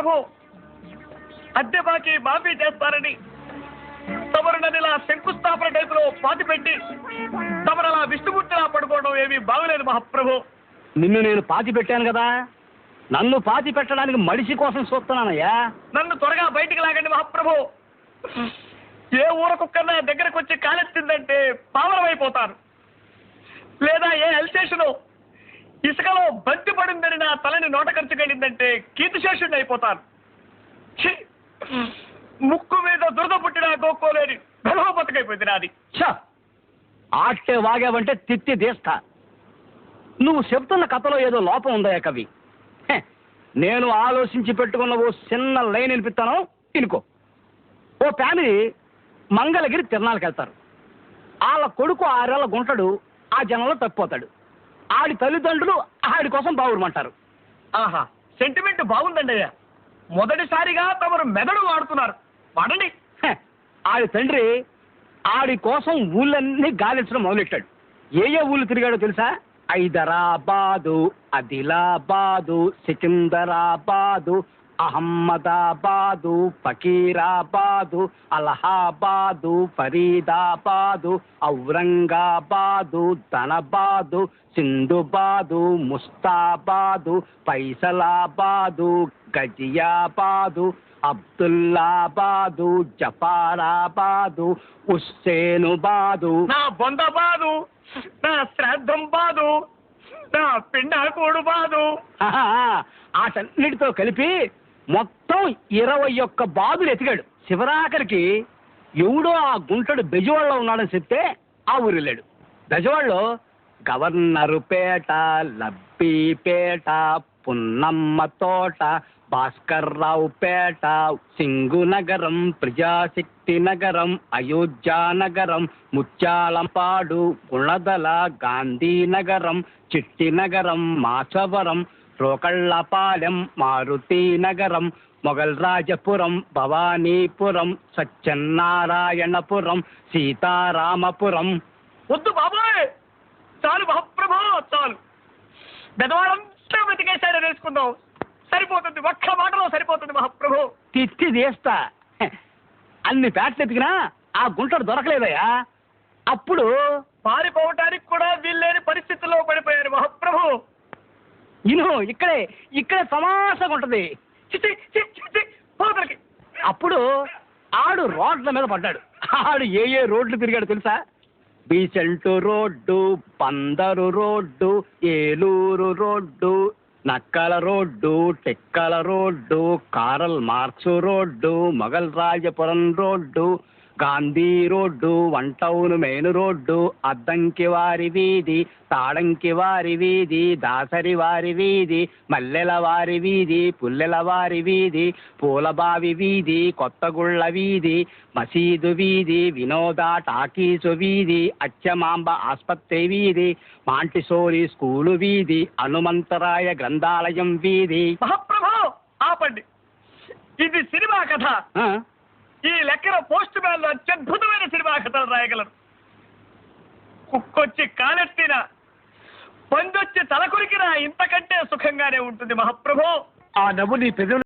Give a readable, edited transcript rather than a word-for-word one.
మహాప్రభు అద్దె బాకీ మాఫీ చేస్తారని తమరు నదిలా శంకుస్థాపన టైపులో పాతి పెట్టి తమరలా విష్ణుమూర్తిలా పడుకోవడం ఏమీ బాగలేదు మహాప్రభు. నిన్ను నేను పాతి పెట్టాను కదా, నన్ను పాతి పెట్టడానికి మడిసి కోసం చూస్తున్నానయ్యా. నన్ను త్వరగా బయటికి లాగండి మహాప్రభు. ఏ ఊరకుక్కన్నా దగ్గరకు వచ్చి కాలెత్తిందంటే పావనమైపోతాను. లేదా ఏ ఎల్సేషను ఇసుకలో బంతి పడిందని నా తలని నోట ఖర్చు కలిగిందంటే కీర్తిశేషుడిని అయిపోతాను. ముక్కు మీద దురద పుట్టినా గోక్కోలేని బెలవ బతుకైపోయింది నాది. ఆట్టే వాగావంటే తిత్తి తీస్తా. నువ్వు చెప్తున్న కథలో ఏదో లోపం ఉందయ్యా కవి. నేను ఆలోచించి పెట్టుకున్న ఓ చిన్న లైన్ వినిపిస్తాను, ఇనుకో. ఓ ఫ్యామిలీ మంగళగిరి తిరణాలకు వెళ్తారు. వాళ్ళ కొడుకు 6 ఏళ్ల గుంటడు ఆ జనంలో తప్పిపోతాడు. ఆడి తల్లిదండ్రులు ఆడి కోసం బావురమంటారు. ఆహా, సెంటిమెంట్ బాగుందండి అయ్యా. మొదటిసారిగా తమరు మెదడు వాడుతున్నారు, వాడండి. ఆడి తండ్రి ఆడి కోసం ఊళ్ళన్నీ గాలించడం మొదలెట్టాడు. ఏ ఊళ్ళు తిరిగాడో తెలుసా? హైదరాబాదు, ఆదిలాబాదు, సికింద్రాబాదు, అహ్మదాబాదు, ఫకీరాబాదు, అలహాబాదు, ఫరీదాబాదు, ఔరంగాబాదు, ధనబాదు, సింధుబాదు, ముస్తాబాదు, ఫైసలాబాదు, గజియాబాదు, అబ్దుల్లాబాదు, జఫారాబాదు, హుస్సేనుబాదు. నా బొందబాదు, నా శ్రాద్ధం బాదు, నా పిండాకోడు బాదు. ఆటన్నిటితో కలిపి మొత్తం 21 బాదులు ఎతికాడు. శివరాఖరికి ఎవడో ఆ గుంటడు బెజవాడలో ఉన్నాడని చెప్తే ఆ ఊరు వెళ్ళాడు. బెజవాడలో గవర్నరుపేట, లబ్బీపేట, పున్నమ్మ తోట, భాస్కర్రావు పేట, సింగునగరం, ప్రజాశక్తి నగరం, అయోధ్యానగరం, ముత్యాలంపాడు, గుణదల, గాంధీనగరం, చిట్టినగరం, మాచవరం, రోకళ్ళపాలెం, మారుతీనగరం, మొగల్ రాజపురం, భవానీపురం, సత్యనారాయణపురం, సీతారామపురం. వద్దు బాబోయ్, చాలు మహాప్రభు, చాలు. బెదవాడంతా వెతికేశాడని వేసుకుందాం, సరిపోతుంది. ఒక్క మాటలో సరిపోతుంది మహాప్రభు. తిత్తి తీస్తా. అన్ని పేటలు ఎతికినా ఆ గుంటడు దొరకలేదయ్యా. అప్పుడు పారిపోవటానికి కూడా వీల్లేని పరిస్థితుల్లో పడిపోయారు మహాప్రభు. ఇక్కడే తమాషగా ఉంటది. అప్పుడు ఆడు రోడ్ల మీద పడ్డాడు. ఆడు ఏ రోడ్లు తిరిగాడు తెలుసా? Besant road, Bandar road, Eluru road, Nakkala road, Tekkala road, Karl Marx road, Mogalrajapuram road, Gandhi road, one town main road, Addanki వారి వీధి, తాడంకి వారి వీధి, దాసరి వారి వీధి, మల్లెల వారి వీధి, పుల్లెల వారి వీధి, పూలబావి వీధి, కొత్తగుళ్ళ వీధి, మసీదు వీధి, వినోద టాకీసు వీధి, అచ్చమాంబ ఆస్పత్రి వీధి, మాంటిసోరి స్కూలు వీధి, హనుమంతరాయ గ్రంథాలయం వీధి. మహాప్రభు ఆపండి, ఇది సినిమా కథ. ఈ లెక్కన పోస్ట్ మ్యాన్ లో అత్యద్భుతమైన సినిమా కథలు రాయగలరు. కుక్కొచ్చి కాలెత్తినా, పందొచ్చి తలకొరికినా ఇంతకంటే సుఖంగానే ఉంటుంది మహాప్రభు. ఆ నవ్వు నీ పెదవులు